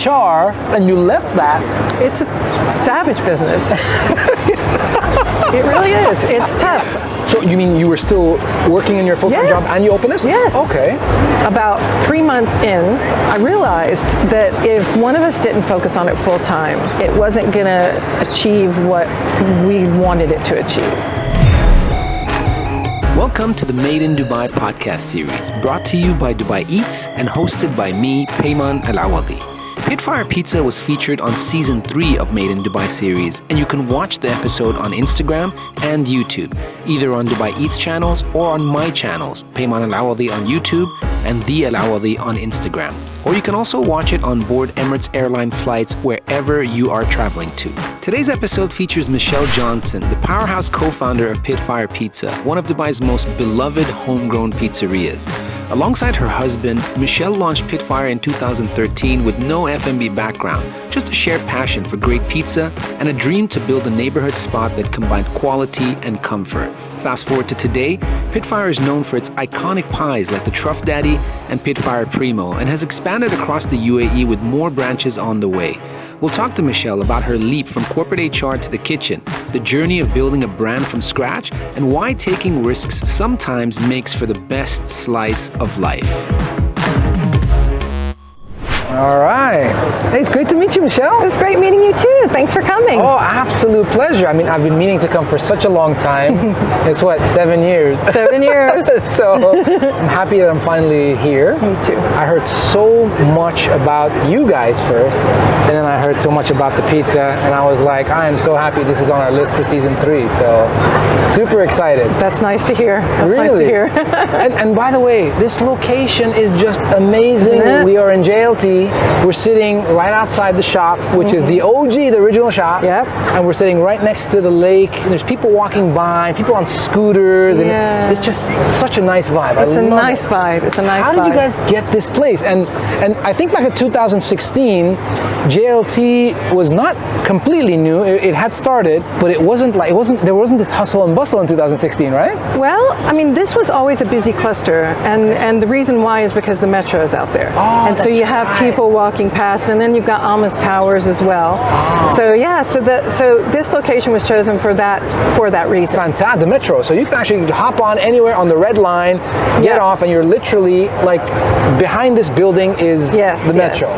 HR and you left that. It's a savage business. It really is. It's tough. So you mean you were still working in your full-time job and you opened it? Yes. Okay. About 3 months in, I realized that if one of us didn't focus on it full-time, it wasn't going to achieve what we wanted it to achieve. Welcome to the Made in Dubai podcast series, brought to you by Dubai Eats and hosted by me, Payman Al-Awadi. Pitfire Pizza was featured on Season 3 of Made in Dubai series, and you can watch the episode on Instagram and YouTube, either on Dubai Eats channels or on my channels, Payman Al-Awadi on YouTube and The Al-Awadi on Instagram. Or you can also watch it on board Emirates airline flights wherever you are traveling to. Today's episode features Michelle Johnson, the powerhouse co-founder of Pitfire Pizza, one of Dubai's most beloved homegrown pizzerias. Alongside her husband, Michelle launched Pitfire in 2013 with no F&B background, just a shared passion for great pizza and a dream to build a neighborhood spot that combined quality and comfort. Fast forward to today, Pitfire is known for its iconic pies like the Truff Daddy and Pitfire Primo and has expanded across the UAE with more branches on the way. We'll talk to Michelle about her leap from corporate HR to the kitchen, the journey of building a brand from scratch, and why taking risks sometimes makes for the best slice of life. All right. Hey, it's great to meet you, Michelle. It's great meeting you too. Thanks for coming. Oh, absolute pleasure. I mean, I've been meaning to come for such a long time. It's what, 7 years? 7 years. So I'm happy that I'm finally here. Me too. I heard so much about you guys first, and then I heard so much about the pizza, and I was like, I am so happy this is on our list for Season 3. So super excited. That's nice to hear. That's really? nice to hear. and by the way, this location is just amazing. We are in JLT. We're sitting right outside the shop, which is the OG, the original shop. Yep. And we're sitting right next to the lake. And there's people walking by, people on scooters, and it's just such a nice vibe. It's a nice vibe. It's a nice vibe. How did you guys get this place? And I think back in 2016, JLT was not completely new. It had started, but there wasn't this hustle and bustle in 2016, right? Well, I mean, this was always a busy cluster, and the reason why is because the metro is out there. Oh, and so you have people walking past, and then you've got Alma's Towers as well. Oh. So yeah, so this location was chosen for that reason. Fantastic, the metro. So you can actually hop on anywhere on the red line, get off, and you're literally like behind this building is the metro.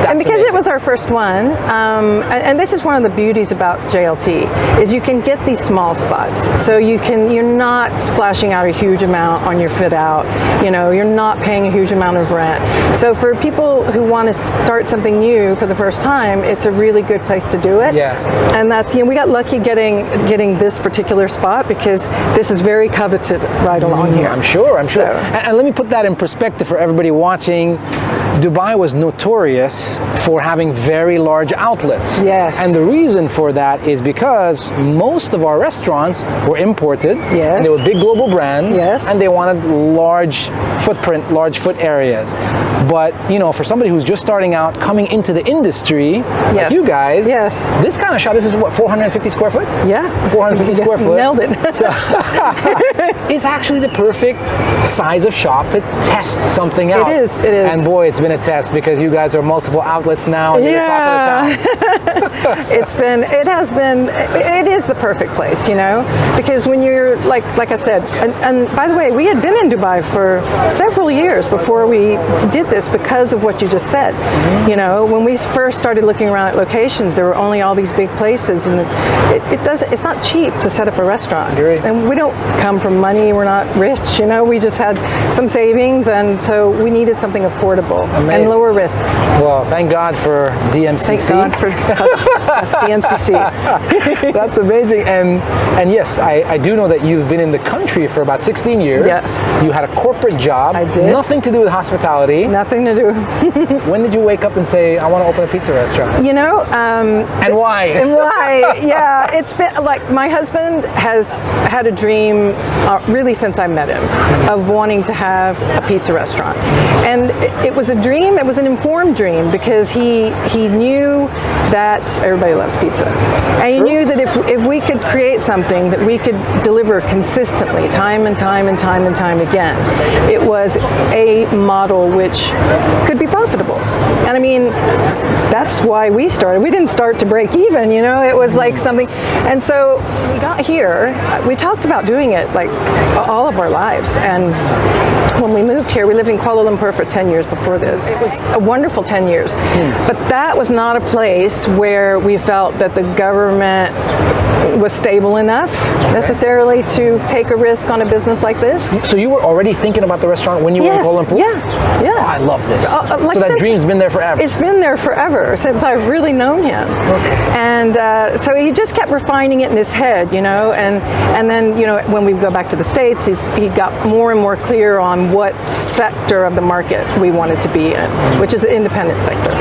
And because it was our first one, and this is one of the beauties about JLT, is you can get these small spots. So you're not splashing out a huge amount on your fit out. You know, you're not paying a huge amount of rent. So for people who want to start something new for the first time, it's a really good place to do it. Yeah. And that's, we got lucky getting this particular spot because this is very coveted right along here. I'm sure. And let me put that in perspective for everybody watching. Dubai was notorious for having very large outlets. Yes. And the reason for that is because most of our restaurants were imported. Yes. And they were big global brands. Yes. And they wanted large footprint, large foot areas. But, you know, for somebody who's just starting out, coming into the industry, like you guys, this kind of shop, this is what, 450 square foot? Yeah. 450 square foot. Nailed it. So it's actually the perfect size of shop to test something out. It is. And boy, it's been a test because you guys are multiple outlets now. And you're the top of the town. It is the perfect place, you know, because when you're like I said, and by the way, we had been in Dubai for several years before we did this because of what you just said. Mm-hmm. You know, when we first started looking around at locations, there were only all these big places, and it's not cheap to set up a restaurant. Great. And we don't come from money, we're not rich, you know, we just had some savings, and so we needed something affordable. Amazing. And lower risk. Well, thank God for DMCC. Thank God for us DMCC. That's amazing. And yes, I do know that you've been in the country for about 16 years. Yes. You had a corporate job. I did. Nothing to do with hospitality. Nothing to do. When did you wake up and say, I want to open a pizza restaurant? You know. And why? And why? Yeah, it's been like my husband has had a dream really since I met him of wanting to have a pizza restaurant. And it was a dream. It was an informed dream because he knew that everybody loves pizza, and he knew that if we could create something that we could deliver consistently, time and time and time and time again, it was a model which could be profitable. And I mean, that's why we started. We didn't start to break even, you know. It was like something. And so we got here. We talked about doing it like all of our lives. And when we moved here, we lived in Kuala Lumpur for 10 years before this. It was a wonderful 10 years. But that was not a place where we felt that the government was stable enough necessarily to take a risk on a business like this. So you were already thinking about the restaurant when you were in Kuala Lumpur? Yeah, yeah. Oh, I love this. Like so that dream's been there forever. It's been there forever since I've really known him. Okay. And so he just kept refining it in his head, you know, and then, you know, when we go back to the States, he got more and more clear on what sector of the market we wanted to be in, which is the independent sector.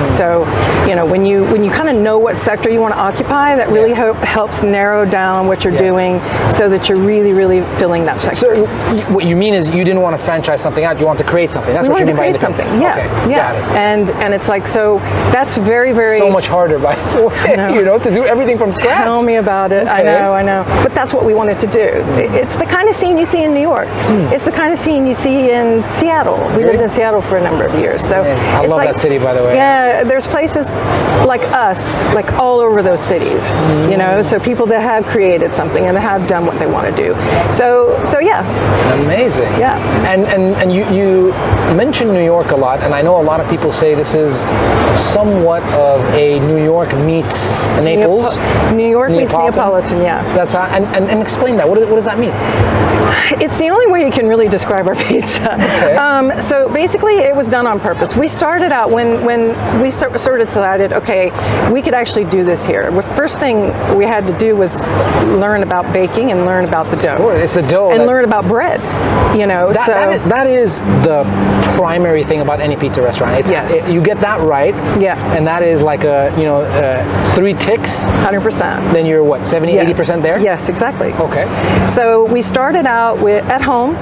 So, you know, when you kind of know what sector you want to occupy, that really helps narrow down what you're doing so that you're really, really filling that sector. So what you mean is you didn't want to franchise something out, you want to create something. That's what you mean by independent. Something. Yeah, okay, yeah. got it. And it's like, so that's very, very... So much harder, by the way, you know, to do everything from scratch. Tell me about it. Okay. I know. But that's what we wanted to do. It's the kind of scene you see in New York. It's the kind of scene you see in Seattle. We lived in Seattle for a number of years. So I it's love like, that city, by the way. Yeah, there's places like us, like all over those cities, you know, so people that have created something and that have done what they want to do. So yeah. Amazing. Yeah. And you mentioned New York a lot, and I know a lot of people say this is somewhat of a New York meets Naples. New York meets Neapolitan, yeah. That's how, and explain that. What does that mean? It's the only way you can really describe our pizza. Okay. So basically, it was done on purpose. We started out when we sort of decided, okay, we could actually do this here. The first thing we had to do was learn about baking and learn about the dough. Sure, it's the dough. And learn about bread, you know. That is the primary thing about any pizza restaurant. It's, you get that right. Yeah. And that is like 3 ticks. 100%. Then you're what, 70, 80% there? Yes, exactly. Okay. So we started out at home,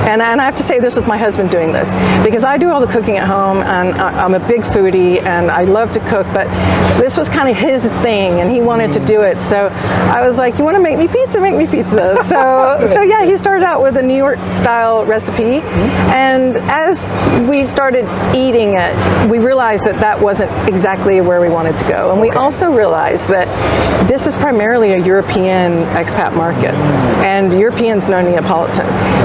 and I have to say this was my husband doing this, because I do all the cooking at home, and I'm a big foodie, and I love to cook, but this was kind of his thing, and he wanted to do it. So I was like, you want to make me pizza? Make me pizza. So yeah, he started out with a New York style recipe, and as we started eating it, we realized that wasn't exactly where we wanted to go. And we also realized that this is primarily a European expat market, and Europeans know Neapolitan.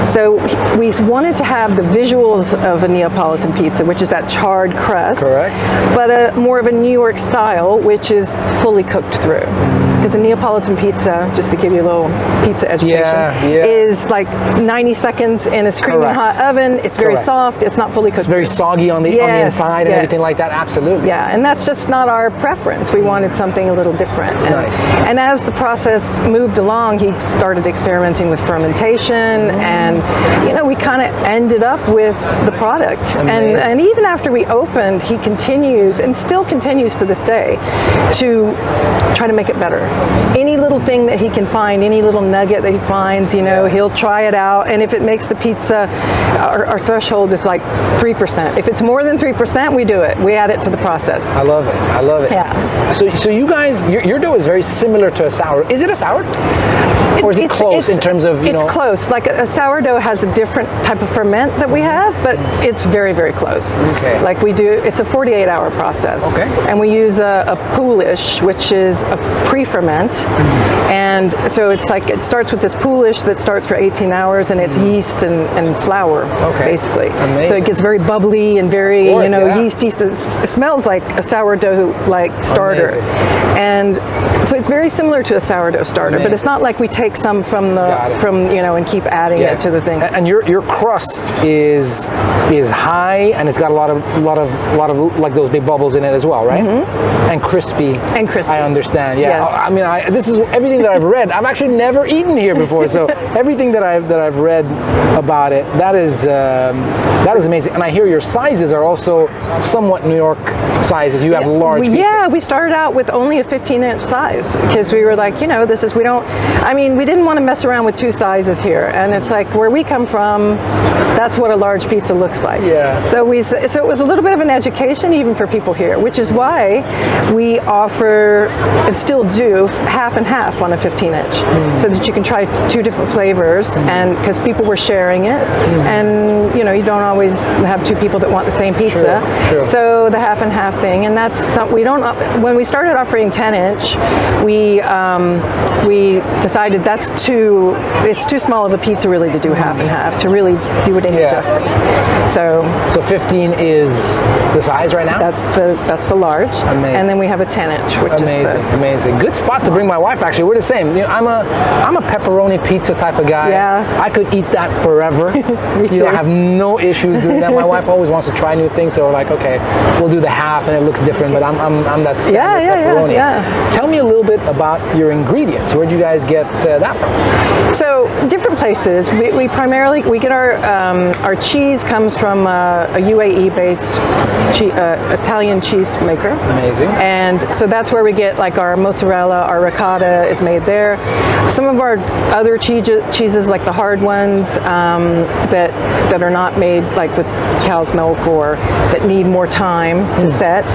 So we wanted to have the visuals of a Neapolitan pizza, which is that charred crust. Correct. But more of a New York style, which is fully cooked through. Because a Neapolitan pizza, just to give you a little pizza education, is like 90 seconds in a screaming hot oven. It's very soft. It's not fully cooked. It's very soggy on the inside and everything like that. Absolutely. Yeah, and that's just not our preference. We wanted something a little different. And as the process moved along, he started experimenting with fermentation, and you know, we kind of ended up with the product. And even after we opened, he continues, and still continues to this day, to try to make it better. Any little thing that he can find, any little nugget that he finds, you know, he'll try it out, and if it makes the pizza, our threshold is like 3%. If it's more than 3%, we do it. We add it to the process. I love it. I love it. Yeah. So you guys, your dough is very similar to a sour. Is it a sour? Or is it close in terms of, It's close. Like a sourdough has a different type of ferment that we have, but it's very, very close. Okay. Like we do, it's a 48-hour process. Okay. And we use a poolish, which is a pre-ferment. And so it's like, it starts with this poolish that starts for 18 hours, and it's yeast and flour, basically. Amazing. So it gets very bubbly and very, yeast. It smells like a sourdough-like starter. Amazing. And so it's very similar to a sourdough starter, but it's not like we take some from and keep adding it to the thing. And your crust is high, and it's got a lot of like those big bubbles in it as well, right? And crispy. And crispy. I understand. Yeah. Yes. I mean, this is everything that I've read. I've actually never eaten here before, so everything that I've read about it, that is amazing. And I hear your sizes are also somewhat New York sizes. You have large pizza. Yeah, we started out with only a 15-inch size because we were like, we didn't want to mess around with two sizes here. And it's like where we come from, that's what a large pizza looks like. Yeah. So it was a little bit of an education even for people here, which is why we offer and still do half and half on a 15-inch, so that you can try two different flavors, and because people were sharing it, and you don't always have two people that want the same pizza. True. So the half and half thing, and that's something we don't. When we started offering 10-inch, we decided it's too small of a pizza really to do half and half, to really do it any justice. So 15 is the size right now? That's the large. Amazing. And then we have a 10-inch, which is amazing. Good spot to bring my wife. Actually, we're the same. I'm a pepperoni pizza type of guy. Yeah. I could eat that forever. Me too. I have no issues doing that. My wife always wants to try new things, so we're like, okay, we'll do the half, and it looks different. But I'm that standard pepperoni. Yeah. Tell me a little bit about your ingredients. Where'd you guys get that from? So different places. We primarily get our cheese comes from a UAE-based Italian cheese maker. Amazing. And so that's where we get like our mozzarella, our ricotta is made there. Some of our other cheeses, like the hard ones that are not made like with cow's milk or that need more time to set,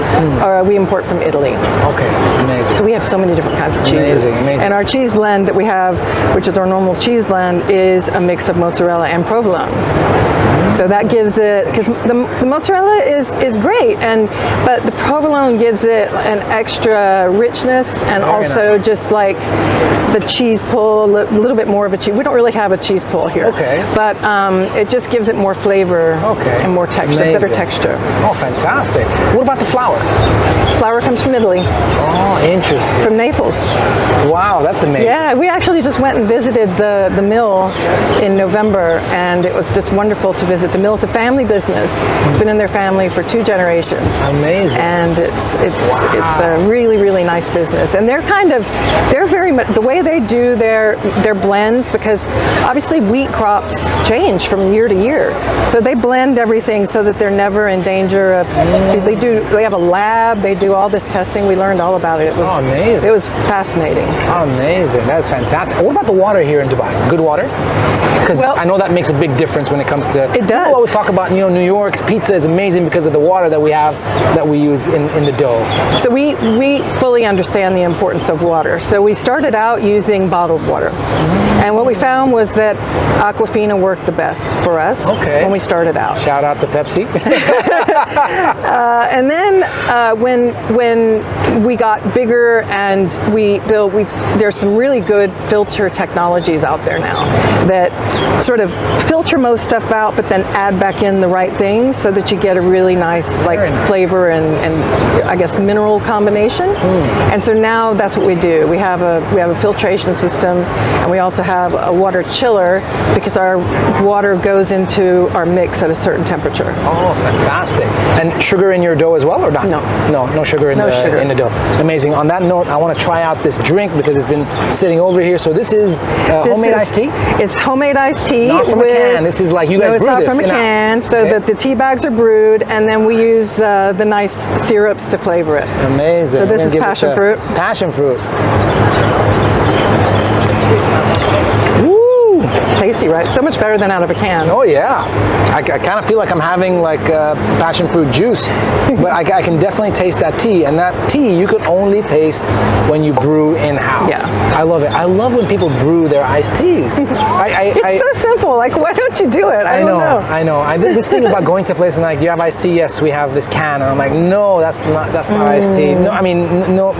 we import from Italy. Okay, amazing. So we have so many different kinds of cheeses. Amazing. And our cheese blend that we have, which is our normal cheese blend, is a mix of mozzarella and provolone. So that gives it, because the mozzarella is great, but the provolone gives it an extra richness, and also just like the cheese pull, a little bit more of a cheese. We don't really have a cheese pull here. Okay. But it just gives it more flavor and more texture, better texture. Oh, fantastic. What about the flour? Flour comes from Italy. Oh, interesting. From Naples. Wow, that's amazing. Yeah, we actually just went and visited the mill in November, and it was just wonderful to visit the mill. It's a family business. It's been in their family for 2 generations. Amazing. And it's a really, really nice business. And they're very much, the way they do their blends, because obviously wheat crops change from year to year. So they blend everything so that they're never in danger of, they have a lab, they do all this testing. We learned all about it. It was amazing. It was fascinating. Amazing. That's fantastic. What about the water here in Dubai? Good water? Because I know that makes a big difference when it comes to. It does. People always talk about, New York's pizza is amazing because of the water that we have, that we use in the dough. So we fully understand the importance of water. So we started out using bottled water. And what we found was that Aquafina worked the best for us when we started out. Shout out to Pepsi. And then when we got bigger and there's some really good filter technologies out there now that sort of filter most stuff out, but then add back in the right things so that you get a really nice flavor and I guess mineral combination. And so now that's what we do. We have a filtration system, and we also have a water chiller because our water goes into our mix at a certain temperature. Oh, fantastic. And sugar in your dough as well, or not? No sugar in the dough. Amazing. On that note, I want to try out this drink because it's been sitting over here. So this is homemade iced tea? It's homemade iced tea. Not from a can. This is like you guys brew this. No, it's not from a can, so that the tea bags are brewed, and then we use the nice syrups to flavor it. Amazing. So this is passion fruit. Passion fruit. Tasty, right? So much better than out of a can. Oh yeah, I kind of feel like I'm having like passion fruit juice, but I can definitely taste that tea, and that tea you could only taste when you brew in-house. Yeah. I love it. I love when people brew their iced teas. It's so simple. Like, why don't you do it? I don't know. I know. I did this thing about going to a place and like, do you have iced tea? Yes, we have this can, and I'm like, no, that's not iced tea. No, I mean, no.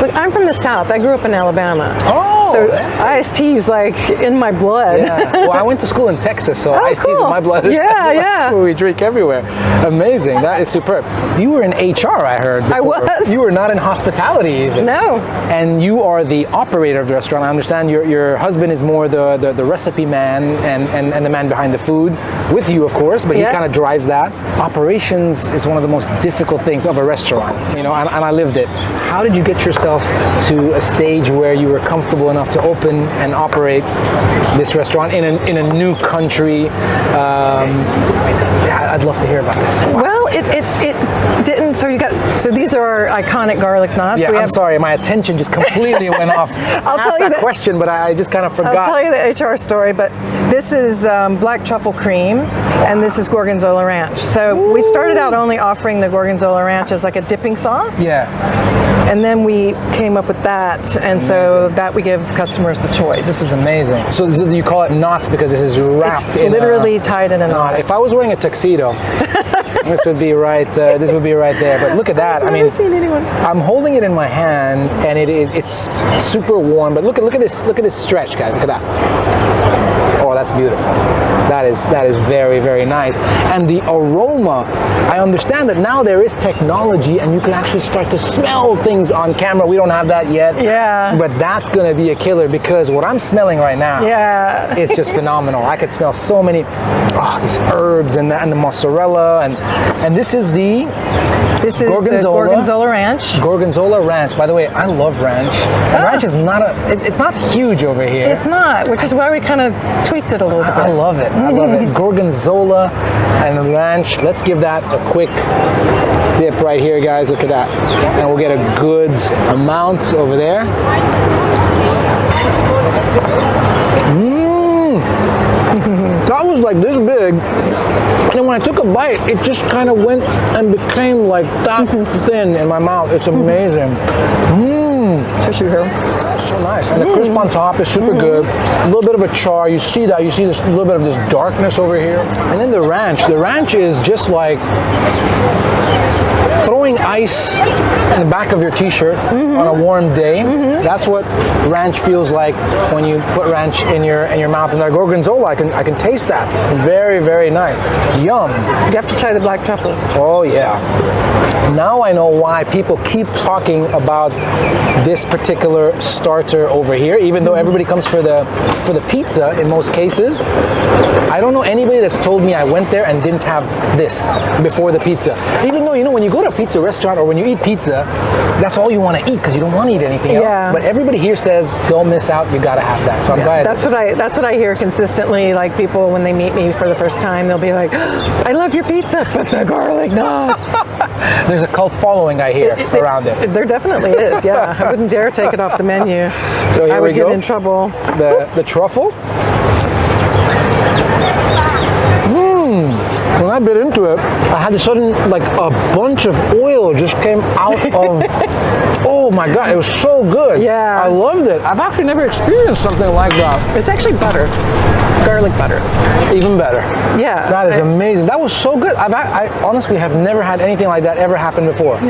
Look, I'm from the South. I grew up in Alabama. Oh. So iced tea is like in my blood. Yeah. Well, I went to school in Texas, so iced tea's in cool. my blood. Yeah, That's what we drink everywhere. Amazing. That is superb. You were in HR, I heard. Before. I was. You were not in hospitality even. No. And you are the operator of the restaurant. I understand your husband is more the recipe man and the man behind the food, with you, of course, but he kind of drives that. Operations is one of the most difficult things of a restaurant, you know, and I lived it. How did you get yourself to a stage where you were comfortable enough to open and operate this restaurant in a new country? Yeah, I'd love to hear about this. Wow. Well, it didn't. So these are our iconic garlic knots. Yeah, I'm sorry, my attention just completely went off. I'll tell you that question, but I just kind of forgot. I'll tell you the HR story, but this is black truffle cream, and this is Gorgonzola ranch. So we started out only offering the Gorgonzola ranch as like a dipping sauce. Yeah. And then we came up with that, and so that we give customers the choice. This is amazing. So you call it knots because this is wrapped in literally tied in a knot. If I was wearing a tuxedo, this would be right. This would be right there. But look at that. I've never seen anyone. I'm holding it in my hand, and it's super warm. But look at this. Look at this stretch, guys. Look at that. Oh, that's beautiful. That is very, very nice. And the aroma, I understand that now there is technology and you can actually start to smell things on camera. We don't have that yet. Yeah. But that's going to be a killer because what I'm smelling right now is just phenomenal. I could smell so many, these herbs and the mozzarella. And this is the Gorgonzola ranch. Gorgonzola ranch. By the way, I love ranch. And ranch is it's not huge over here. It's not, which is why we kind of tweaked it a little bit. I love it. I love it. Gorgonzola and ranch. Let's give that a quick dip right here, guys. Look at that. And we'll get a good amount over there. That was like this big. And then when I took a bite, it just kind of went and became like that thin in my mouth. It's amazing. Tissue here. So nice. And the crisp on top is super good. A little bit of a char. You see that. You see this little bit of this darkness over here. And then the ranch. The ranch is just like throwing ice in the back of your t-shirt on a warm day. That's what ranch feels like when you put ranch in your mouth. And that gorgonzola, I can taste that. Very, very nice. Yum. You have to try the black truffle. Oh yeah. Now I know why people keep talking about this particular starter over here, even though everybody comes for the pizza in most cases. I don't know anybody that's told me I went there and didn't have this before the pizza. Even though, you know, when you go to a pizza restaurant or when you eat pizza, that's all you want to eat because you don't want to eat anything else. But everybody here says, don't miss out, you gotta have that. So I'm glad. That's what I hear consistently. Like people, when they meet me for the first time, they'll be like, I love your pizza, but the garlic knot. There's a cult following, I hear, around it. There definitely is, yeah. I wouldn't dare take it off the menu. So here I we would go. get in trouble. The truffle. When I bit into it, I had a sudden, like a bunch of oil just came out of, oh my God, it was so good. Yeah. I loved it. I've actually never experienced something like that. It's actually butter, garlic butter. Even better. Yeah. That is amazing. That was so good. I honestly have never had anything like that ever happen before.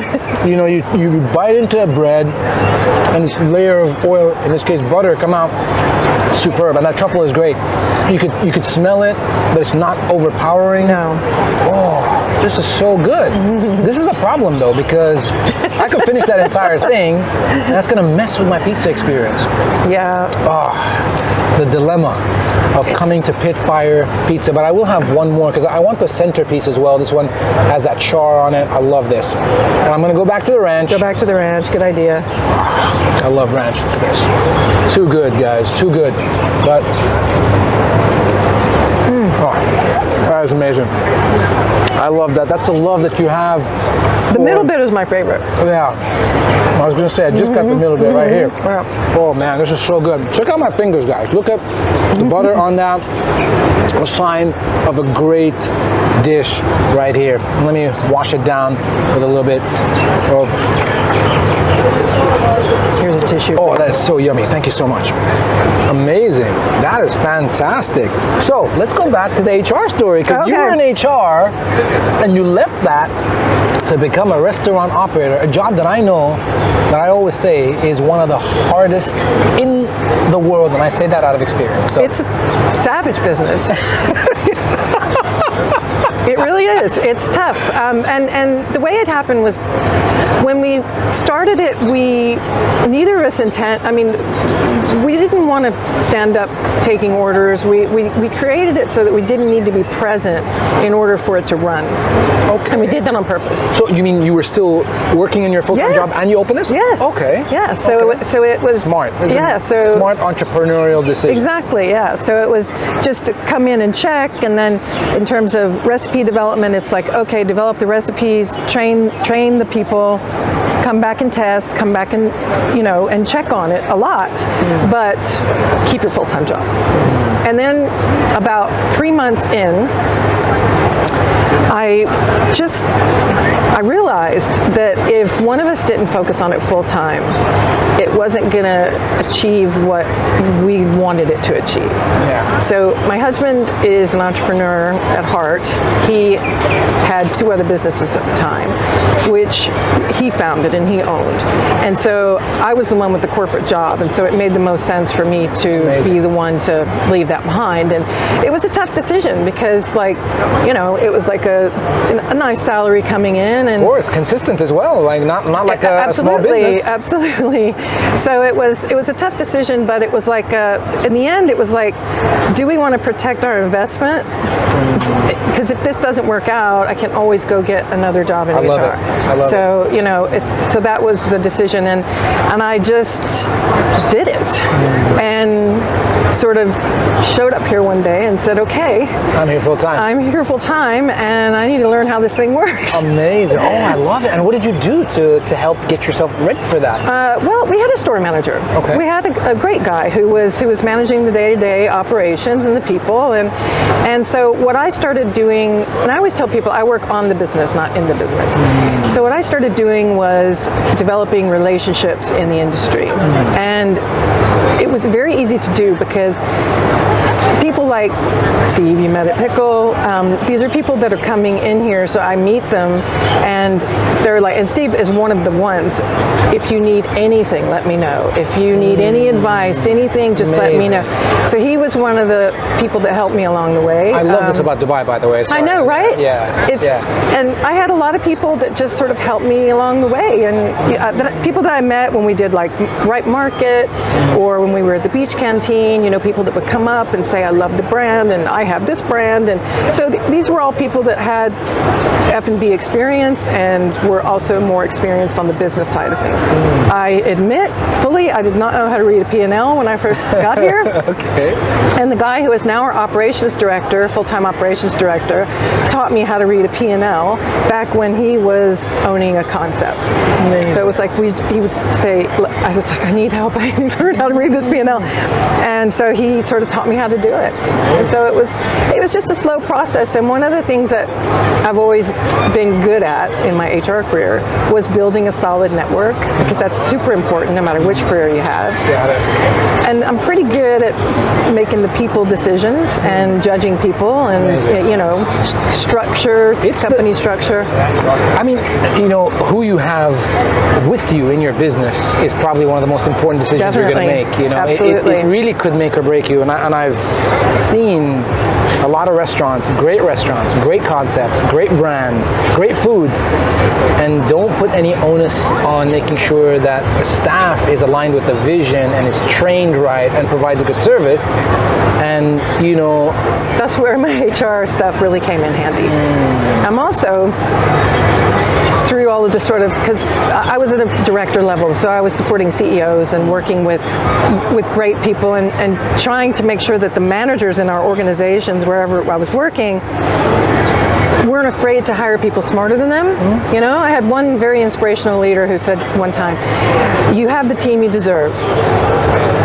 You know, you bite into a bread and this layer of oil, in this case butter, come out superb. And that truffle is great. You could smell it, but it's not overpowering. No. Oh, this is so good. This is a problem though, because I could finish that entire thing and that's gonna mess with my pizza experience. Yeah. Oh, the dilemma of coming to Pitfire Pizza, but I will have one more because I want the centerpiece as well. This one has that char on it. I love this. And I'm gonna go back to the ranch. Go back to the ranch, good idea. I love ranch, look at this. Too good, guys, too good. But, that is amazing. I love that. That's the love that you have. The middle bit is my favorite. Yeah. I was gonna say, I just got the middle bit right here. Yeah. Oh man, this is so good. Check out my fingers, guys. Look at the butter on that. A sign of a great dish right here. Let me wash it down with a little bit of Here's a tissue. Oh, that is so yummy. Thank you so much. Amazing. That is fantastic. So let's go back to the HR story, because you were in HR and you left that to become a restaurant operator, a job that I know, that I always say is one of the hardest in the world, and I say that out of experience. So It's a savage business. It really is. It's tough. And the way it happened was when we started it, neither of us we didn't want to stand up taking orders. We created it so that we didn't need to be present in order for it to run. Okay. And we did that on purpose. So you mean you were still working in your full-time job and you opened this? Yes. Okay. Yeah. So it was smart. So smart entrepreneurial decision. Exactly. Yeah. So it was just to come in and check, and then in terms of recipe development, it's like, okay, develop the recipes, train the people, come back and test, come back and and check on it a lot, but keep your full-time job. And then about 3 months in, I realized that if one of us didn't focus on it full time, it wasn't going to achieve what we wanted it to achieve. Yeah. So my husband is an entrepreneur at heart. He had 2 other businesses at the time, which he founded and he owned. And so I was the one with the corporate job, and so it made the most sense for me to be the one to leave that behind. And it was a tough decision because, it was like a nice salary coming in, and of course, consistent as well, like not like a small business. Absolutely. So it was a tough decision, but it was like in the end, it was like, do we want to protect our investment? Because if this doesn't work out, I can always go get another job in HR. I love it. So that was the decision, and I just did it, and sort of showed up here one day and said, okay, I'm here full time. I'm here full time, and I need to learn how this thing works. Amazing. Oh, I love it. And what did you do to help get yourself ready for that? Well, we had a store manager. Okay. We had a great guy who was managing the day-to-day operations and the people, and so what I started doing, and I always tell people I work on the business, not in the business. So what I started doing was developing relationships in the industry, and it was very easy to do because people like Steve, you met at Pickle, these are people that are coming in here, so I meet them, and they're like, and Steve is one of the ones, if you need anything, let me know. If you need any advice, anything, just let me know. So he was one of the people that helped me along the way. I love this about Dubai, by the way. Sorry. I know, right? Yeah. And I had a lot of people that just sort of helped me along the way, and people that I met when we did like Ripe Market, or when we were at the beach canteen, people that would come up and say, I love the brand, and I have this brand, and so these were all people that had F&B experience and were also more experienced on the business side of things. I admit fully, I did not know how to read a P&L when I first got here. Okay. And the guy who is now our operations director, full-time operations director, taught me how to read a P&L back when he was owning a concept. Amazing. So it was like he would say, I was like, I need help, I need to learn how to read this P&L. And so he sort of taught me how to do it. And so it was just a slow process. And one of the things that I've always been good at in my HR career was building a solid network, because that's super important no matter which career you have. Got it. And I'm pretty good at making the people decisions and judging people, and structure, company structure. I mean, who you have with you in your business is probably one of the most important decisions you're going to make. Absolutely. It really could make or break you. And I've seen a lot of restaurants, great concepts, great brands, great food, and don't put any onus on making sure that the staff is aligned with the vision and is trained right and provides a good service. And that's where my HR stuff really came in handy. I'm also, through all of this sort of, because I was at a director level, so I was supporting CEOs and working with great people and trying to make sure that the managers in our organizations, wherever I was working, weren't afraid to hire people smarter than them. I had one very inspirational leader who said one time, you have the team you deserve.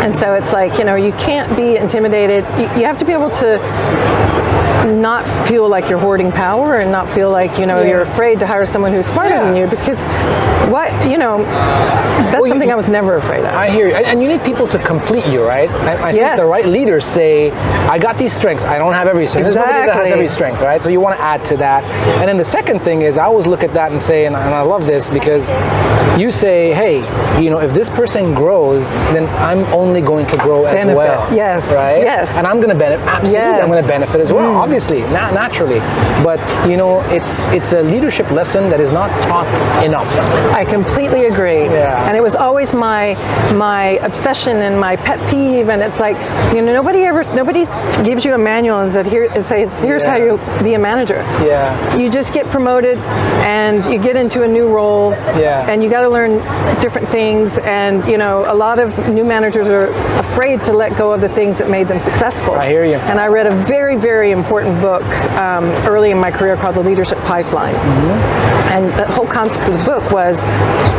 And so it's like, you can't be intimidated. You have to be able to not feel like you're hoarding power and not feel like, you're afraid to hire someone who's smarter than you, because that's something I was never afraid of. I hear you. And you need people to complete you, right? I Yes. think the right leaders say, I got these strengths, I don't have every strength. There's nobody that has every strength, right? So you want to add to that. And then the second thing is, I always look at that and say, and I love this, because you say, hey, if this person grows, then I'm only going to grow as well. Yes. Right? Yes. And I'm going to benefit. Absolutely, Yes. I'm going to benefit as well, obviously, naturally. But, it's a leadership lesson that is not taught enough. I completely agree. Yeah. And it was always my obsession and my pet peeve. And it's like, nobody gives you a manual and says, here's how you be a manager. Yeah. You just get promoted and you get into a new role. Yeah. And you got to learn different things. And a lot of new managers are afraid to let go of the things that made them successful. I hear you. And I read a very, very important book early in my career called The Leadership Pipeline. And the whole concept of the book was,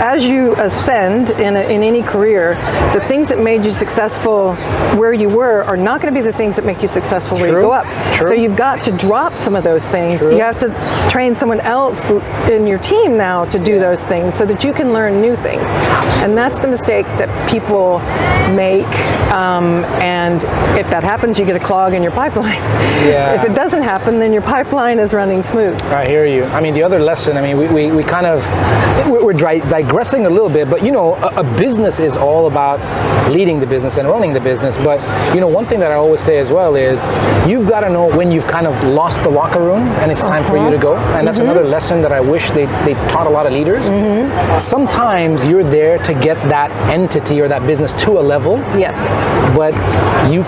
as you ascend in any career, the things that made you successful where you were are not going to be the things that make you successful where you go up. True. So you've got to drop some of those things. True. You have to train someone else in your team now to do those things so that you can learn new things. And that's the mistake that people make. And if that happens, you get a clog in your pipeline. Yeah. If it doesn't happen, then your pipeline is running smooth. I hear you. I mean, the other lesson, we kind of, we're digressing a little bit, but a business is all about leading the business and running the business. But one thing that I always say as well is, you've got to know when you've kind of lost the locker room and it's time for you to go. And that's another lesson that I wish they taught a lot of leaders. Sometimes you're there to get that entity or that business to a level. Yes. But you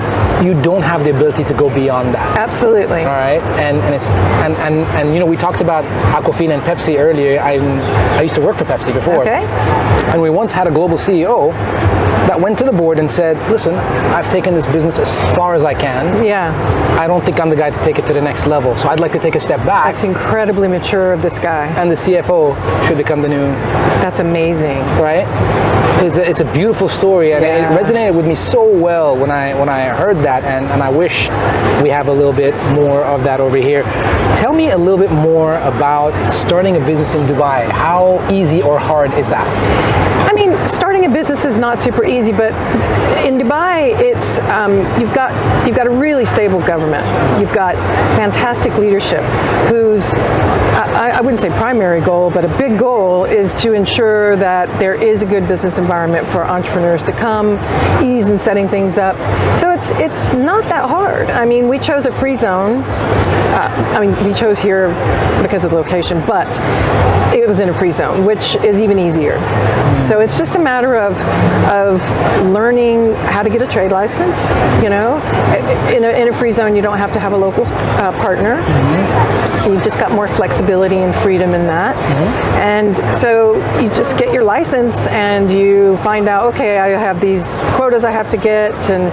don't have the ability to go beyond that. Absolutely. All right, and we talked about Aquafina and Pepsi earlier. I used to work for Pepsi before. Okay. And we once had a global CEO that went to the board and said, listen, I've taken this business as far as I can. Yeah. I don't think I'm the guy to take it to the next level. So I'd like to take a step back. That's incredibly mature of this guy. And the CFO should become the new. That's amazing. Right? It's a beautiful story, and it resonated with me so well when I heard that, and I wish we have a little bit more of that over here. Tell me a little bit more about starting a business in Dubai. How easy or hard is that? I mean, starting a business is not super easy, but in Dubai, it's you've got a really stable government. You've got fantastic leadership, whose I wouldn't say primary goal, but a big goal is to ensure that there is a good business environment for entrepreneurs to come, ease in setting things up. So it's not that hard. I mean, we chose a free zone. We chose here because of the location, but it was in a free zone, which is even easier. So it's just a matter of learning how to get a trade license. In a free zone, you don't have to have a local partner. So you've just got more flexibility and freedom in that. And so you just get your license and you find out, okay, I have these quotas I have to get, and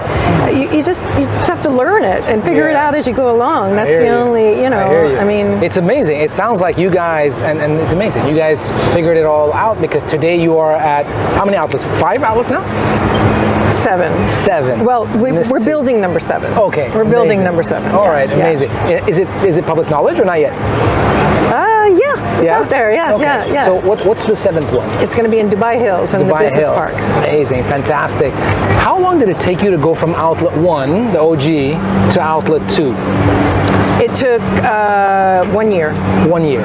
you just have to learn it and figure it out as you go along. That's the only, I mean. It's amazing. It sounds like you guys, and it's amazing, you guys figured it all out, because today you are at, how many outlets? 5 outlets now? 7. Well, we're building number 7. Okay. We're building number 7. All right, amazing. Is it public knowledge or not yet? Yeah, it's out there. Yeah, okay. yeah. So what's the 7th one? It's going to be in Dubai Hills in the business park. Amazing, fantastic. How long did it take you to go from outlet 1, the OG, to outlet 2? It took 1 year. 1 year.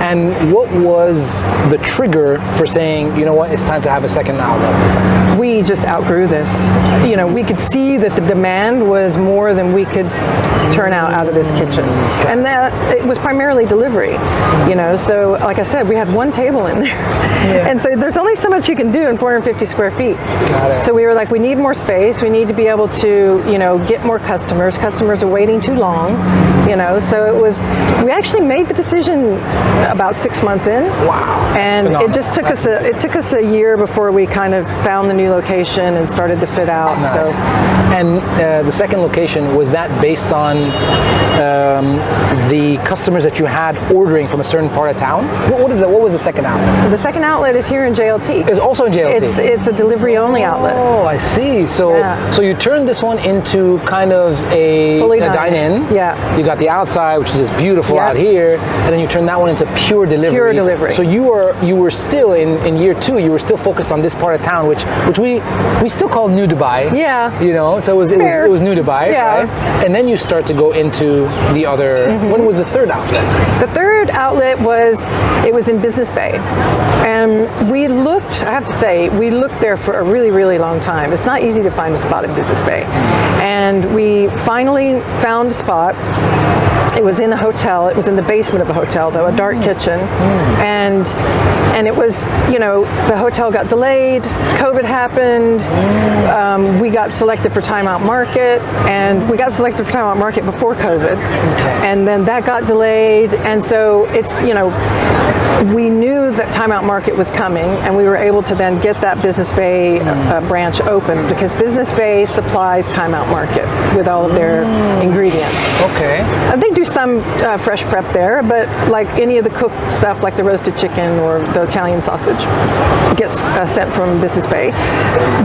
And what was the trigger for saying, you know what, it's time to have a second outlet? We just outgrew this. We could see that the demand was more than we could turn out of this kitchen. And that it was primarily delivery. So like I said, we had one table in there. Yeah. And so there's only so much you can do in 450 square feet. Got it. So we were like, we need more space. We need to be able to, get more customers. Customers are waiting too long. So we actually made the decision about 6 months in. Wow. And it just took us a year before we kind of found the new location and started to fit out. Nice. So, and the second location, was that based on the customers that you had ordering from a certain part of town? What is it? What was the second outlet? The second outlet is here in JLT. It's also in JLT. It's a delivery only outlet. Oh, I see. So so you turned this one into kind of a dine-in. Yeah. You got the outside, which is just beautiful out here, and then you turned that one into pure delivery. Pure delivery. So you were still in year 2. You were still focused on this part of town, which we still call New Dubai. Yeah. You know, so it was New Dubai, right? And then you start to go into the other. When was the third outlet? The third outlet was in Business Bay, and we looked. I have to say, we looked there for a really, really long time. It's not easy to find a spot in Business Bay, and we finally found a spot. It was in a hotel. It was in the basement of a hotel, though, a dark kitchen, and it was, you know, the hotel got delayed. COVID happened. We got selected for Time Out Market, and we got selected for Time Out Market before COVID, and then that got delayed, and so it's, you know, we knew that Time Out Market was coming, and we were able to then get that Business Bay branch open, because Business Bay supplies Time Out Market with all of their ingredients. Okay. They do some fresh prep there, but like any of the cooked stuff, like the roasted chicken or the Italian sausage, gets sent from Business Bay.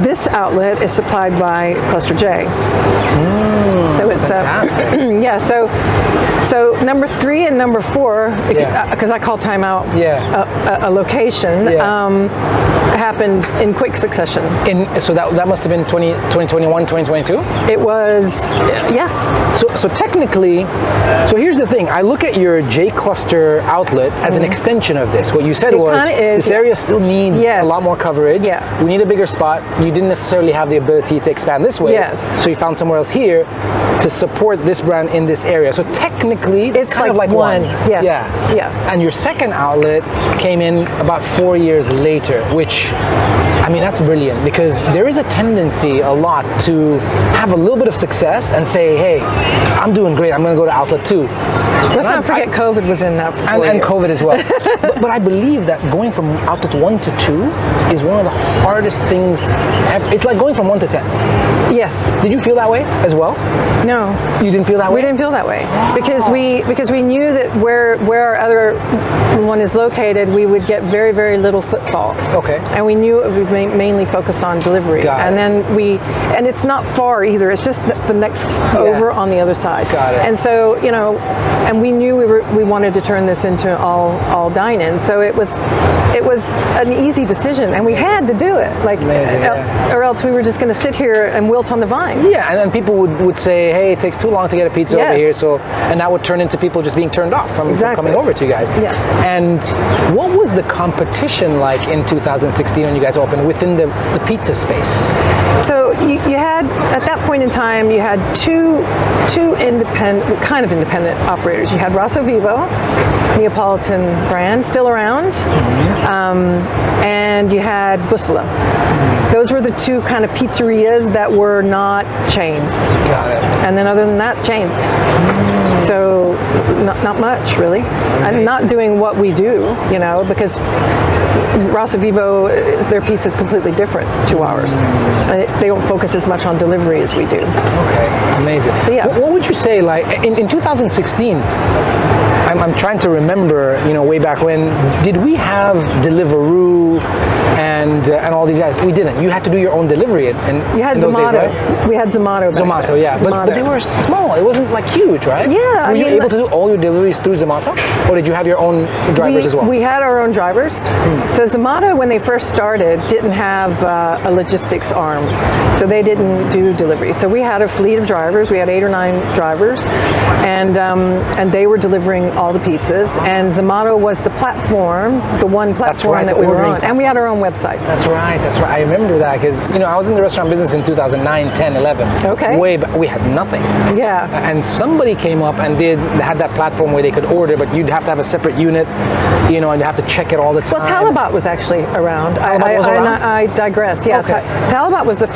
This outlet is supplied by Cluster J. So it's yeah. So number 3 and number 4, because I call Time Out a location, happened in quick succession. So that must have been 2021, 2022? It was, yeah. So technically, so here's the thing. I look at your J Cluster outlet as an extension of this. What you said this area still needs a lot more coverage. Yeah. We need a bigger spot. You didn't necessarily have the ability to expand this way. Yes. So you found somewhere else here to support this brand in this area. So technically, it's kind of like one. Yes. Yeah. And your second outlet came in about 4 years later, which, I mean, that's brilliant, because there is a tendency a lot to have a little bit of success and say, hey, I'm doing great, I'm going to go to outlet 2. Let's not forget COVID was in that for and COVID as well. but I believe that going from outlet 1 to 2 is one of the hardest things ever. It's like going from 1 to 10. Yes. Did you feel that way as well? No. You didn't feel that way? We didn't feel that way. Because we knew that where our other one is located, we would get very, very little footfall. Okay. And we knew it would be mainly focused on delivery. And then and it's not far either. It's just the next over on the other side. Got it. And so, you know, and we knew we wanted to turn this into all dine-in. So it was an easy decision, and we had to do it. Like, amazing, or else we were just going to sit here and wilt on the vine. Yeah, and then people would say, hey, it takes too long to get a pizza over here, and that would turn into people just being turned off from coming over to you guys. Yeah. And what was the competition like in 2016 when you guys opened within the pizza space? So you had, at that point in time, you had two kind of independent operators. You had Rosso Vivo, Neapolitan brand, still around, and you had Bussola. Those were the two kind of pizzerias that were not chains. Got it. And then other than that, chains. So not much, really. And not doing what we do, you know, because Rosso Vivo, their pizza is completely different to ours. And they don't focus as much on delivery as we do. Okay, amazing. So yeah. What would you say, like, in 2016, I'm trying to remember, you know, way back when, did we have Deliveroo and all these guys? We didn't. You had to do your own delivery. You had Zomato. Right? We had Zomato. Zomato, yeah. But they were small. It wasn't like huge, right? Yeah. Were you able to do all your deliveries through Zomato? Or did you have your own drivers as well? We had our own drivers. So Zomato, when they first started, didn't have a logistics arm. So they didn't do delivery. So we had a fleet of drivers. We had 8 or 9 drivers. And they were delivering all the pizzas. And Zomato was the platform, the one platform that we were on. And we had our own website. That's right. I remember that because, you know, I was in the restaurant business in 2009, 10, 11. Okay. Way back. We had nothing. Yeah. And somebody came up and they had that platform where they could order, but you'd have to have a separate unit, you know, and you have to check it all the time. Well, Talabat was actually around. I digress. Yeah. Okay. Talabat was the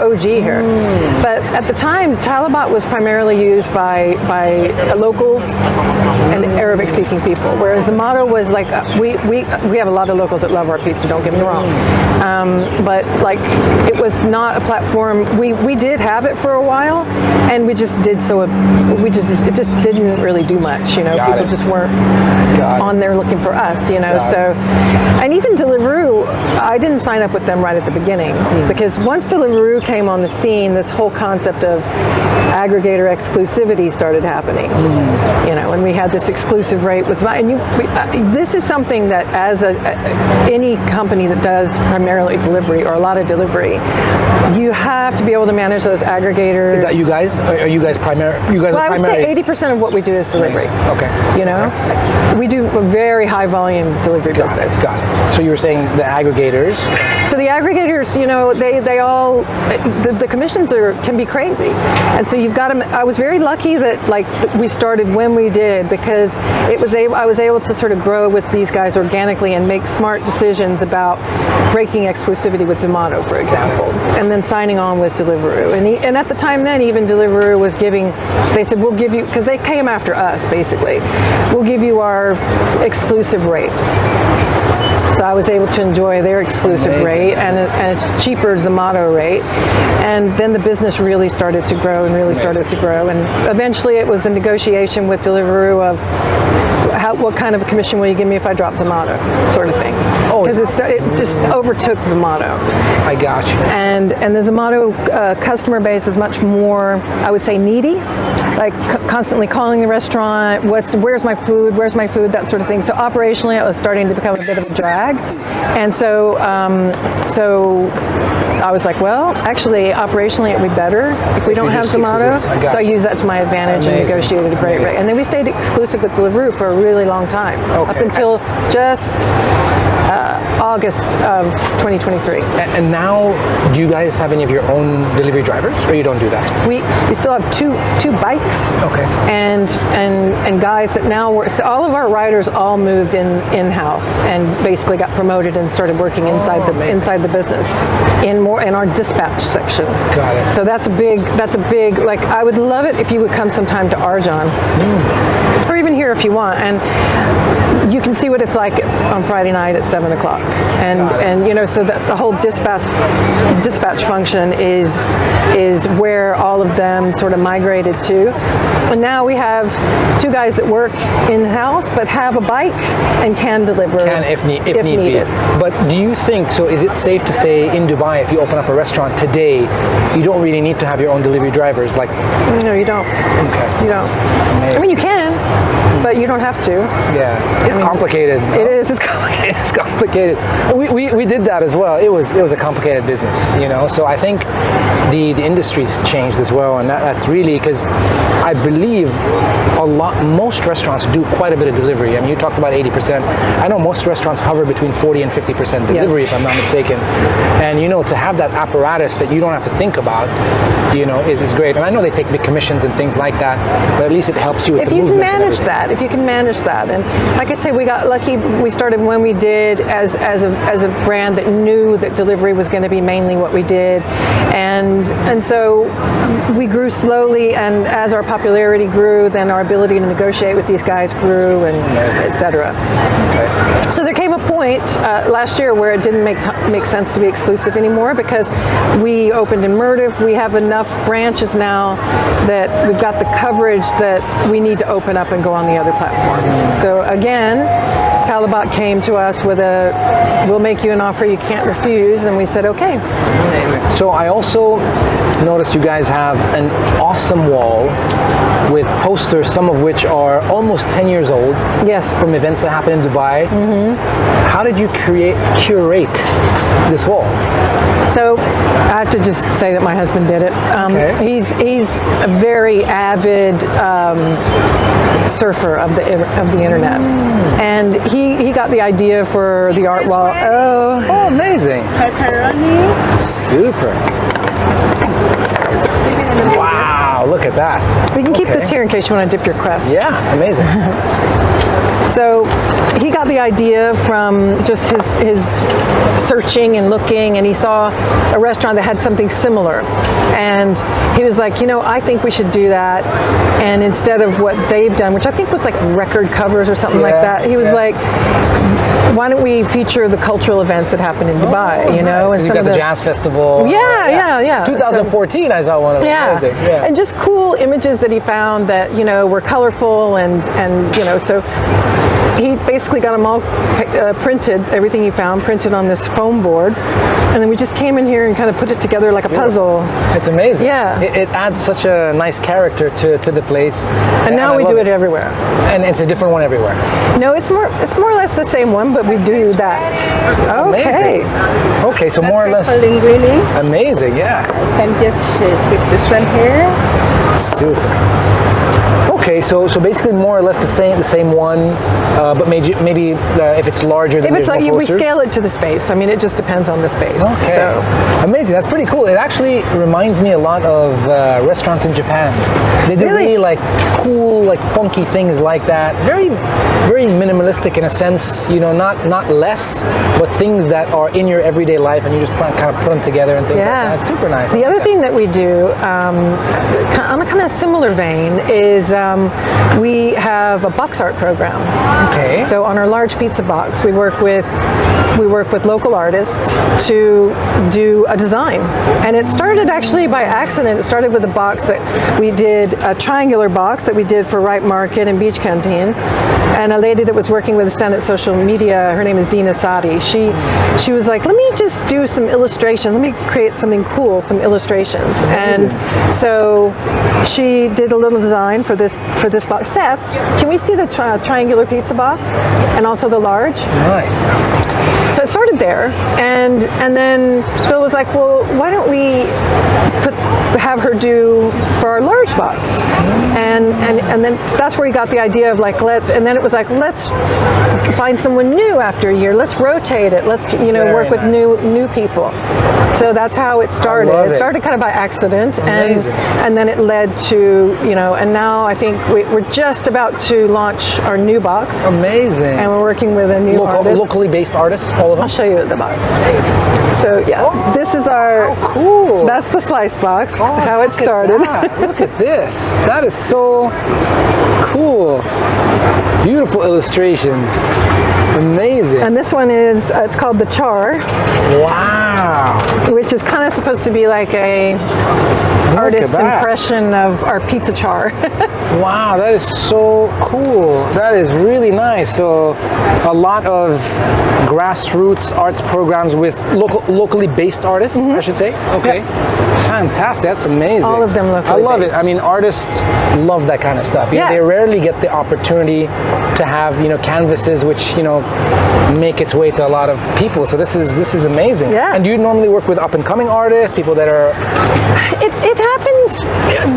OG here. But at the time, Talabat was primarily used by locals and Arabic-speaking people, whereas Zomato was like, we have a lot of locals that love our pizza, don't get me wrong. wrong. But like, it was not a platform. We did have it for a while, and we just did so. It just didn't really do much. You know, people just weren't on there looking for us. You know, so and even Deliveroo, I didn't sign up with them right at the beginning because once Deliveroo came on the scene, this whole concept of aggregator exclusivity started happening. You know, and we had this exclusive rate with this is something that as any company that does primarily delivery or a lot of delivery, you have to be able to manage those aggregators. Is that you guys? Are you guys primary? I would say 80% of what we do is delivery. Okay. You know, we do a very high volume delivery business. Got it. So you were saying the aggregators. So the aggregators, you know, they all the commissions can be crazy, and so you've got to. I was very lucky that we started when we did because I was able to sort of grow with these guys organically and make smart decisions about breaking exclusivity with Zomato, for example, and then signing on with Deliveroo. And at the time then, even Deliveroo was giving. They said we'll give you, because they came after us basically. We'll give you our exclusive rate. So I was able to enjoy their exclusive rate and a cheaper Zomato rate. And then the business really started to grow and really started to grow. And eventually it was a negotiation with Deliveroo of what kind of a commission will you give me if I drop Zomato, sort of thing. Because it just overtook Zomato. I got you. And the Zomato customer base is much more, I would say, needy. Like constantly calling the restaurant, where's my food, that sort of thing. So operationally, it was starting to become a bit of a drag. And so I was like, well, actually, operationally, it would be better if we don't have Zomato. So I used that to my advantage and negotiated a great rate. And then we stayed exclusive with Deliveroo for a really long time, up until just August of 2023. And now, do you guys have any of your own delivery drivers, or you don't do that? We still have two bikes. Okay. And guys that now work. So all of our riders all moved in-house and basically got promoted and started working inside the business in our dispatch section. Got it. So that's a big. Like, I would love it if you would come sometime to Arjan, or even here if you want, and you can see what it's like on Friday night at 7 o'clock. And you know, so the whole dispatch function is where all of them sort of migrated to. And now we have two guys that work in-house but have a bike and can deliver. If need be. But do you think, so is it safe to say in Dubai, if you open up a restaurant today, you don't really need to have your own delivery drivers? Like, no, you don't. Okay. You don't. I mean, you can, but you don't have to. Yeah, it's complicated. No? It is. It's complicated. It's complicated. We did that as well. It was a complicated business, you know. So I think the industry's changed as well, and that's really because I believe most restaurants do quite a bit of delivery. I mean, you talked about 80%. I know most restaurants hover between 40 and 50% delivery, if I'm not mistaken. And you know, to have that apparatus that you don't have to think about, you know, is great. And I know they take big commissions and things like that, but at least it helps you with the movement. If you can manage that, and like I say, we got lucky. We started when we did as a brand that knew that delivery was going to be mainly what we did, and so we grew slowly. And as our popularity grew, then our ability to negotiate with these guys grew, and etc. Okay. So there came a point last year where it didn't make sense to be exclusive anymore because we opened in Murdiv. We have enough branches now that we've got the coverage that we need to open up and go on the other platforms. So again, Talabat came to us with we'll make you an offer you can't refuse, and we said okay. Amazing. So I also noticed you guys have an awesome wall with posters, some of which are almost 10 years old. Yes. From events that happen in Dubai. Mm-hmm. How did you curate this wall? So I have to just say that my husband did it. Okay. He's a very avid surfer of the internet, and he got the idea for the art wall. Oh, amazing! Pepperoni. Super. Wow, look at that. We can keep this here in case you want to dip your crust. Yeah, amazing. So he got the idea from just his searching and looking, and he saw a restaurant that had something similar. And he was like, I think we should do that. And instead of what they've done, which I think was like record covers or something like that, he was like, why don't we feature the cultural events that happen in Dubai, nice. And you got the jazz festival. Yeah. 2014, I saw one of them. Amazing. Yeah. And just cool images that he found that, were colorful and so he basically got them all printed, everything he found printed on this foam board. And then we just came in here and kind of put it together like a puzzle. It's amazing. Yeah. It adds such a nice character to the place. And now we do it everywhere. And it's a different one everywhere. No, it's more or less the same one, but we do that. Okay. Amazing. Okay, so more or less. Linguine. Amazing, yeah. And just click this one here. Super. Okay, so basically more or less the same one, but maybe if it's larger, then if it's like we posters. scale it to the space. I mean, it just depends on the space. Okay. So amazing. That's pretty cool. It actually reminds me a lot of restaurants in Japan. They do really like cool, like funky things like that. Very, very minimalistic in a sense. Not less, but things that are in your everyday life, and you just kind of put them together and things like that. It's super nice. The other thing that we do, on a kind of similar vein, is we have a box art program. Okay. So on our large pizza box, we work with local artists to do a design. And it started actually by accident. It started with a box that we did, a triangular box that we did for Ripe Market and Beach Canteen. And a lady that was working with the Senate social media, her name is Dina Sadi, she was like, let me just do some illustration. Let me create something cool, some illustrations. Amazing. And so she did a little design for this box. Seth, can we see the triangular pizza box and also the large? Nice. So it started there, and then Bill was like, well, why don't we have her do for our large box? And then that's where he got the idea of like, let's find someone new after a year. Let's rotate it. Let's work with new people. So that's how it started. It started kind of by accident, and then it led to and now I think we're just about to launch our new box. Amazing. And we're working with a new artist. Locally based artists, all of them? I'll show you the box. Amazing. So this is our cool. That's the slice box. How it started. Look at this. That is so cool. Beautiful illustrations. Amazing. And this one is it's called the char. Wow. Which is kind of supposed to be like a artist impression of our pizza char. Wow, that is so cool. That is really nice. So a lot of grassroots arts programs with locally based artists, I should say. Okay. Yep. Fantastic. That's amazing. All of them locally I love based. it. I mean, artists love that kind of stuff. They rarely get the opportunity to have, canvases which, make its way to a lot of people. So this is amazing. Yeah. And do you normally work with up and coming artists, people that are It happens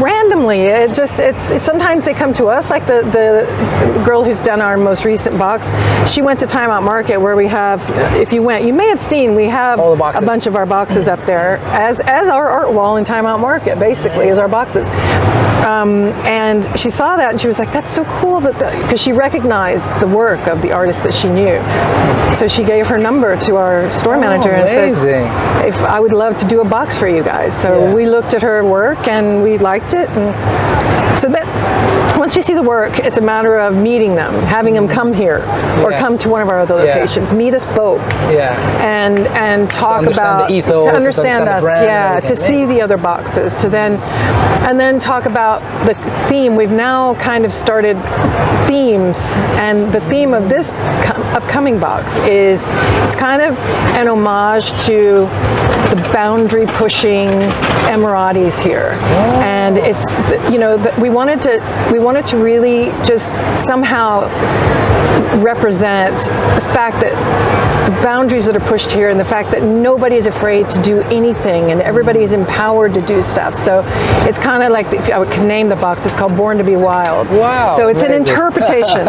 randomly. It's sometimes they come to us, like the girl who's done our most recent box. She went to Time Out Market, where we have, if you went, you may have seen, we have a bunch of our boxes up there as our art wall in Time Out Market, basically, as our boxes. And she saw that and she was like, that's so cool, because she recognized the work of the artist that she knew. So she gave her number to our store manager and said, if I would love to do a box for you guys. So we looked at her work and we liked it. And so that once we see the work, it's a matter of meeting them, having them come here or come to one of our other locations, meet us both, and talk about, the ethos, to understand us, brand, to see the other boxes, and then talk about the theme. We've now kind of started themes, and the theme of this upcoming box is, it's kind of an homage to the boundary pushing Emiratis here, and it's we wanted to really just somehow represent the fact that the boundaries that are pushed here, and the fact that nobody is afraid to do anything, and everybody is empowered to do stuff. So it's kind of like, if I could named the box. It's called Born to Be Wild. Wow, So it's an amazing. interpretation.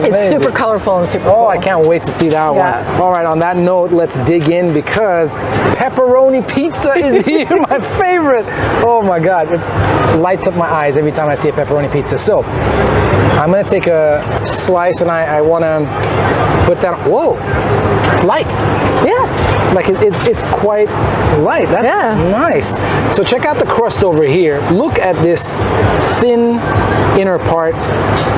It's super colorful and super cool. Oh, I can't wait to see that Yeah. one. All right, on that note, let's dig in because pepperoni pizza is here, my favorite. Oh my God, it lights up my eyes every time I see a pepperoni pizza. So I'm gonna take a slice and I wanna put that, whoa, it's light. Yeah. Like it's quite light. That's nice. So check out the crust over here. Look at this thin inner part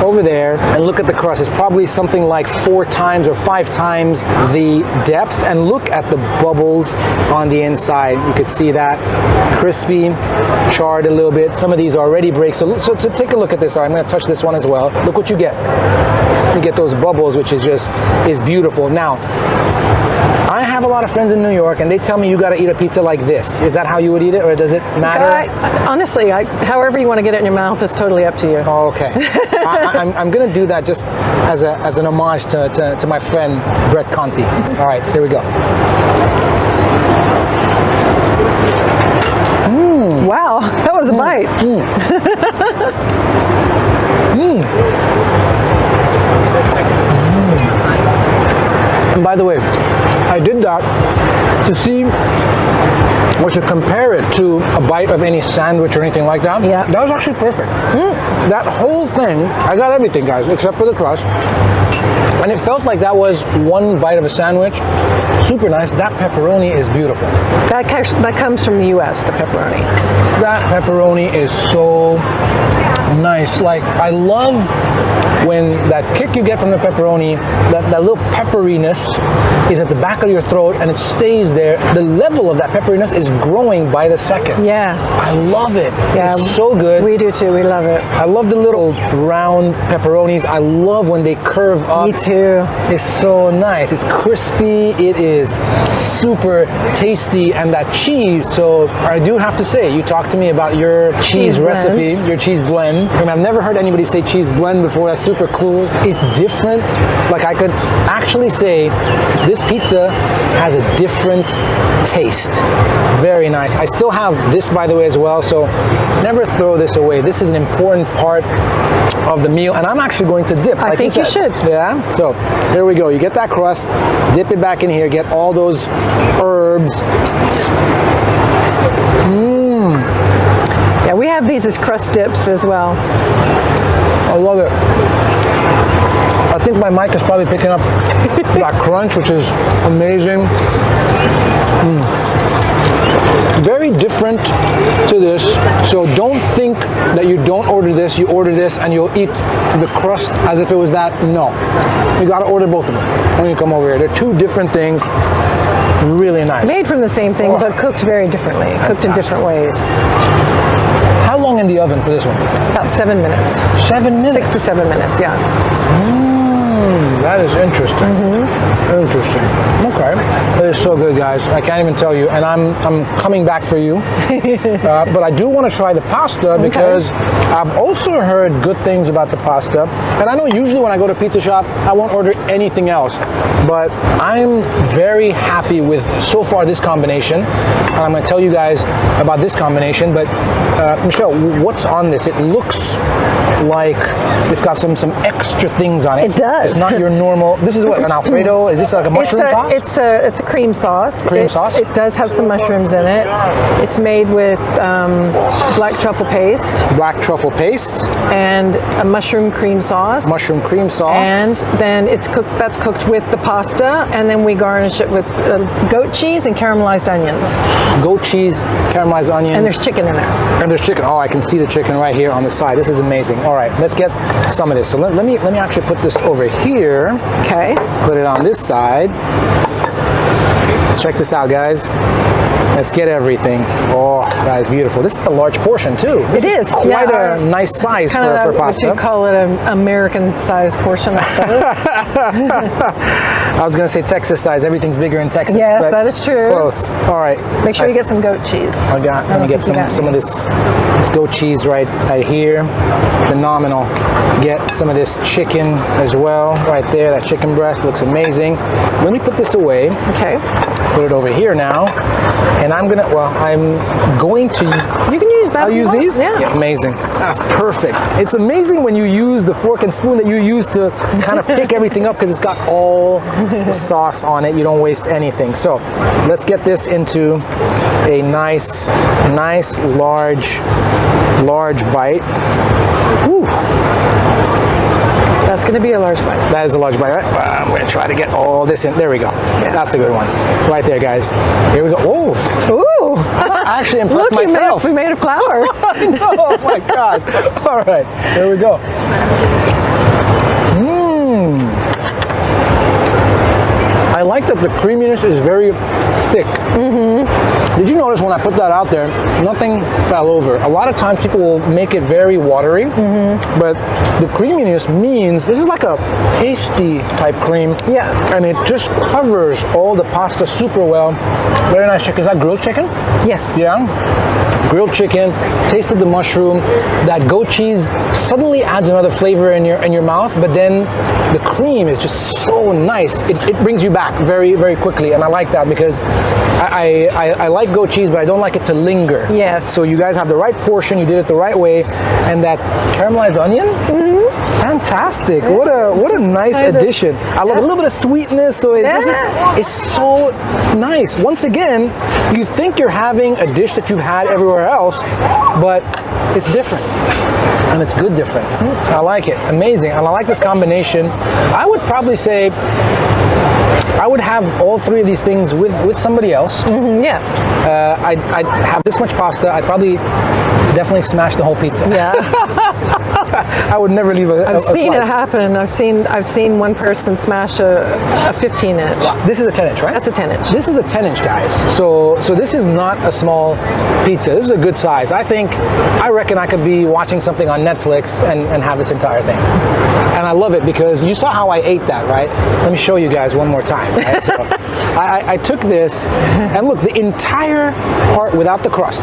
over there and look at the crust. It's probably something like 4 times or 5 times the depth, and look at the bubbles on the inside. You can see that crispy, charred a little bit. Some of these already break. So take a look at this. All right, I'm going to touch this one as well. Look what you get. You get those bubbles, which is beautiful. Now, I have a lot of friends in New York, and they tell me you got to eat a pizza like this. Is that how you would eat it, or does it matter? Honestly, however you want to get it in your mouth, it's totally up to you. Oh, okay. I'm going to do that just as an homage to my friend Brett Conti. All right, here we go. Wow, that was a bite. And by the way, I did that to see, or to compare it to a bite of any sandwich or anything like that. Yeah. That was actually perfect. That whole thing, I got everything, guys, except for the crust. And it felt like that was one bite of a sandwich. Super nice. That pepperoni is beautiful. That comes from the U.S., the pepperoni. That pepperoni is so nice. Like, I love when that kick you get from the pepperoni, that little pepperiness is at the back of your throat and it stays there. The level of that pepperiness is growing by the second. Yeah. I love it. Yeah. It's so good. We do too. We love it. I love the little round pepperonis. I love when they curve up. Me too. It's so nice. It's crispy. It is super tasty. And that cheese, so I do have to say, you talked to me about your cheese recipe, your cheese blend. And I've never heard anybody say cheese blend before. That's super cool. It's different. Like, I could actually say this pizza has a different taste. Very nice. I still have this, by the way, as well, so never throw this away. This is an important part of the meal, and I'm actually going to dip. I think you should. Yeah? So here we go. You get that crust, dip it back in here, get all those herbs. Yeah, we have these as crust dips as well. I love it. I think my mic is probably picking up that crunch, which is amazing. Very different to this, so don't think that you don't order this, you order this and you'll eat the crust as if it was that. No, you gotta order both of them when you come over here. They're two different things. Really nice. Made from the same thing, but cooked very differently. Cooked in different ways. How long in the oven for this one? About 7 minutes. 7 minutes? 6 to 7 minutes, yeah. That is interesting. Interesting. Okay. It is so good, guys. I can't even tell you. And I'm coming back for you. But I do want to try the pasta because I've also heard good things about the pasta. And I know usually when I go to pizza shop, I won't order anything else. But I'm very happy with, so far, this combination. And I'm going to tell you guys about this combination. But Michelle, what's on this? It looks like it's got some extra things on it. It does. It's not your normal. This is what, an Alfredo? Is this like a mushroom sauce? It's a cream sauce. Cream sauce? It does have some mushrooms in it. It's made with black truffle paste. Black truffle paste. And a mushroom cream sauce. Mushroom cream sauce. And then it's cooked. That's cooked with the pasta, and then we garnish it with goat cheese and caramelized onions. Goat cheese, caramelized onions. And there's chicken in there. And there's chicken. Oh, I can see the chicken right here on the side. This is amazing. All right, let's get some of this. So let me actually put this over here. Okay. Put it on this side. Let's check this out, guys. Let's get everything. Oh, that is beautiful. This is a large portion too. This is quite a nice size for pasta. What you call it, an American-sized portion, I suppose. I was going to say Texas size. Everything's bigger in Texas. Yes, that is true. Close. All right. Make sure you get some goat cheese. Let me get some of this goat cheese right here. Phenomenal. Get some of this chicken as well right there. That chicken breast looks amazing. Let me put this away. Okay. Put it over here now. And I'm going to You can use that. I'll use these? Yeah. Amazing. That's perfect. It's amazing when you use the fork and spoon that you use to kind of pick everything up because it's got all the sauce on it. You don't waste anything. So let's get this into a nice large bite. Whew. That's going to be a large bite. That is a large bite. Right? I'm going to try to get all this in. There we go. Yeah. That's a good one. Right there, guys. Here we go. Oh, Ooh! I actually impressed Look, myself. we made a flower. Oh my God. All right, here we go. I like that the creaminess is very thick. Did you notice when I put that out there, nothing fell over? A lot of times people will make it very watery, but the creaminess means this is like a pasty type cream. Yeah. And it just covers all the pasta super well. Very nice chicken. Is that grilled chicken? Yes. Yeah. Grilled chicken, tasted the mushroom. That goat cheese suddenly adds another flavor in your mouth, but then the cream is just so nice. It brings you back very, very quickly, and I like that because I like goat cheese, but I don't like it to linger. Yes. So you guys have the right portion, you did it the right way, and that caramelized onion, fantastic. What a nice addition. I love a little bit of sweetness, so it's so nice. Once again, you think you're having a dish that you've had everywhere else, but it's different. And it's good different. I like it. Amazing. And I like this combination. I would probably say I would have all three of these things with somebody else. Yeah. I'd have this much pasta. I'd probably definitely smash the whole pizza. Yeah. I would never leave a I've seen slice. it happen. I've seen one person smash a 15-inch. This is a 10-inch, right? That's a 10-inch. This is a 10-inch, guys. So this is not a small pizza. This is a good size. I reckon I could be watching something on Netflix and have this entire thing. And I love it because you saw how I ate that, right? Let me show you guys one more time. Right? So I took this, and look, the entire part without the crust.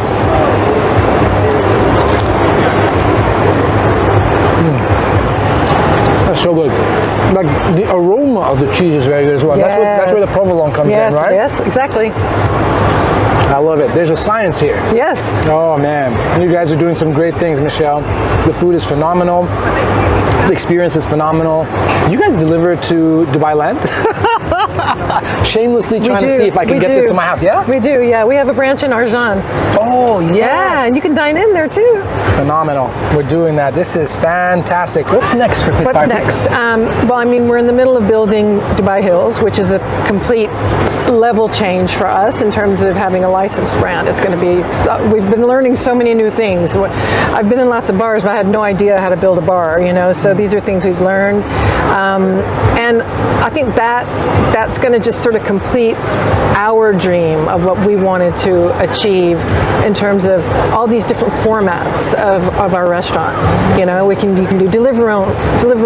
That's so good. Like the aroma of the cheese is very good as well. Yes. That's where the provolone comes in, right? Yes, exactly. I love it. There's a science here. Yes. Oh man, you guys are doing some great things, Michelle. The food is phenomenal. The experience is phenomenal. You guys deliver to Dubai Land? Shamelessly trying to see if I can get this to my house. Yeah? We do, yeah. We have a branch in Arjan. Oh, yes. Yeah, and you can dine in there too. Phenomenal. We're doing that. This is fantastic. What's next for Pitfire What's Pizza? next? Well, I mean, we're in the middle of building Dubai Hills, which is a complete level change for us in terms of having a licensed brand. It's going to be, we've been learning so many new things. I've been in lots of bars, but I had no idea how to build a bar, you know, so these are things we've learned. And I think that's going to just sort of complete our dream of what we wanted to achieve in terms of all these different formats of our restaurant. You know, you can do deliver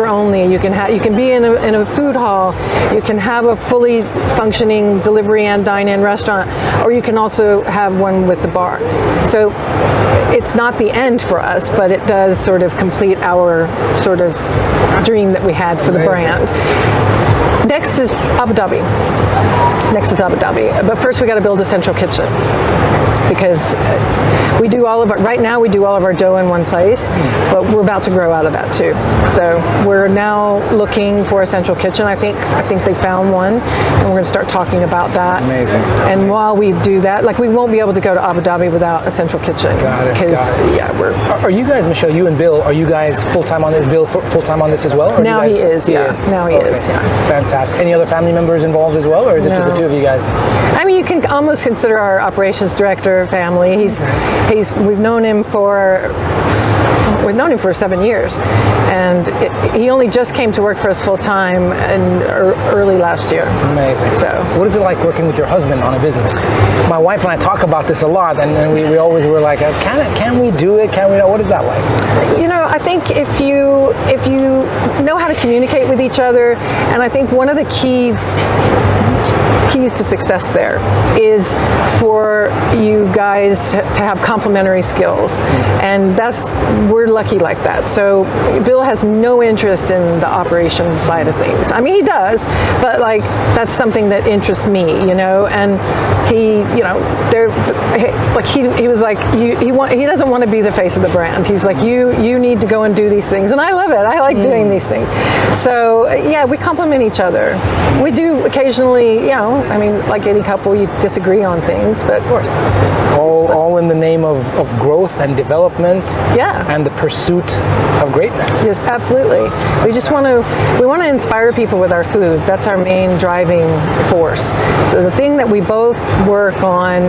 only. You can be in a food hall. You can have a fully functioning delivery and dine-in restaurant, or you can also have one with the bar. So it's not the end for us, but it does sort of complete our sort of dream that we had for the brand. Next is Abu Dhabi. But first we got to build a central kitchen because we do all of our dough in one place, but we're about to grow out of that too. So we're now looking for a central kitchen. I think they found one, and we're going to start talking about that. Amazing. And while we do that, like we won't be able to go to Abu Dhabi without a central kitchen. Got it. Because we're. Are you guys, Michelle, you and Bill, are you guys full-time on this? Bill full-time on this as well? Or Now you he guys, is, yeah. Now he is, yeah. Fantastic. Any other family members involved as well, or is it just the two of you guys? I mean, you can almost consider our operations director family. We've known him for 7 years, and he only just came to work for us full time early last year. Amazing. So, what is it like working with your husband on a business? My wife and I talk about this a lot, and we always were like, can we do it? Can we? What is that like? you know, I think if you know how to communicate with each other, and I think one of the key keys to success there is for you guys to have complementary skills, and we're lucky like that. So Bill has no interest in the operation side of things. I mean, he does, but like that's something that interests me, and he, he was like, he doesn't want to be the face of the brand. He's like, you need to go and do these things, and I love it. I like doing these things. So yeah, we complement each other. We do occasionally, like any couple, you disagree on things, but of course. All in the name of growth and development. Yeah. And the pursuit of greatness. Yes, absolutely. We want to inspire people with our food. That's our main driving force. So the thing that we both work on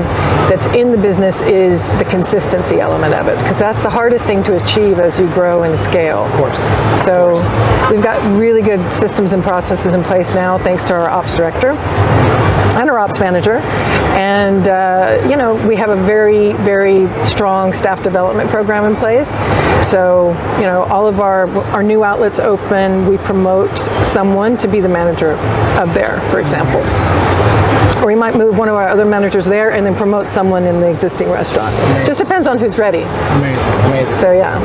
that's in the business is the consistency element of it, because that's the hardest thing to achieve as you grow and scale. Of course. So we've got really good systems and processes in place now, thanks to our ops director and our ops manager, and we have a very, very strong staff development program in place. So all of our new outlets open, we promote someone to be the manager of there, for example. Or we might move one of our other managers there and then promote someone in the existing restaurant. Just depends on who's ready. Amazing. So yeah.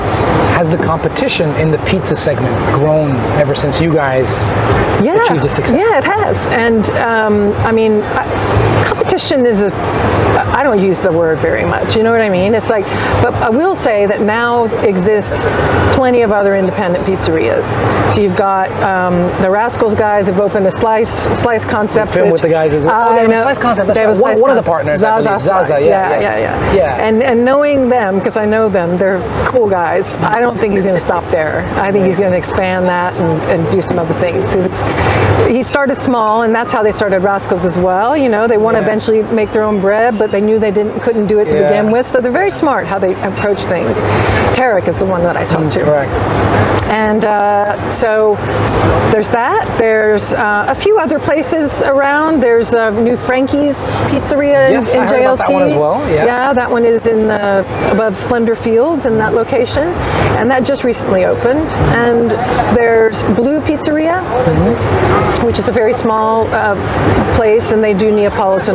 Has the competition in the pizza segment grown ever since you guys achieved the success? Yeah, it has. And competition is I don't use the word very much, you know what I mean? It's like, but I will say that now exist plenty of other independent pizzerias. So you've got the Rascals guys have opened a slice concept. Film with the guys as well. I know. Slice concept. That's one of the partners. Zaza. Yeah. And knowing them, because I know them, they're cool guys. I don't think he's going to stop there. I think he's going to expand that and do some other things. He started small, and that's how they started Rascals as well. They want to eventually make their own bread, but they knew they couldn't do it to begin with. So they're very smart how they approach things. Tarek is the one that I talked to. Correct. And so there's that. There's a few other places around. There's New Frankie's Pizzeria in JLT. I heard about that one as well. Yeah, that one is in above Splendor Fields in that location, and that just recently opened. And there's Blue Pizzeria, which is a very small place, and they do Neapolitan.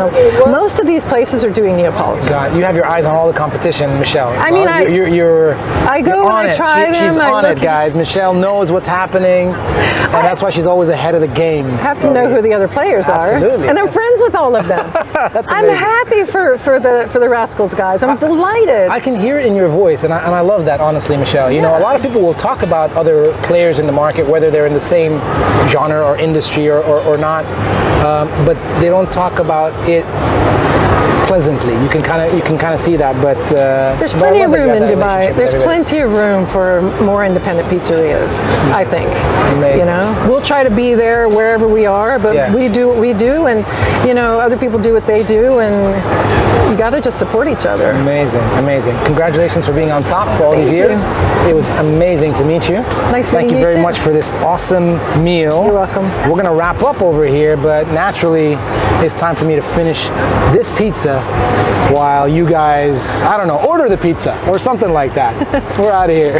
Most of these places are doing Neapolitan. God, you have your eyes on all the competition, Michelle. I mean, I go and I try them. She's on it, guys. Michelle knows what's happening, and that's why she's always ahead of the game. Have to know who the other players are. Absolutely. And I'm friends with all of them. I'm happy for the Rascals guys. I'm delighted. I can hear it in your voice, and I love that, honestly, Michelle. A lot of people will talk about other players in the market, whether they're in the same genre or industry or not, but they don't talk about it pleasantly. You can kind of see that, but there's plenty of room in Dubai. There's plenty of room for more independent pizzerias, I think. Amazing. We'll try to be there wherever we are, but we do what we do, and other people do what they do, and you got to just support each other. Amazing. Congratulations for being on top for all these years. It was amazing to meet you. Thank you very much for this awesome meal. You're welcome. We're gonna wrap up over here, but naturally it's time for me to finish this pizza while you guys, I don't know, order the pizza or something like that. We're out of here.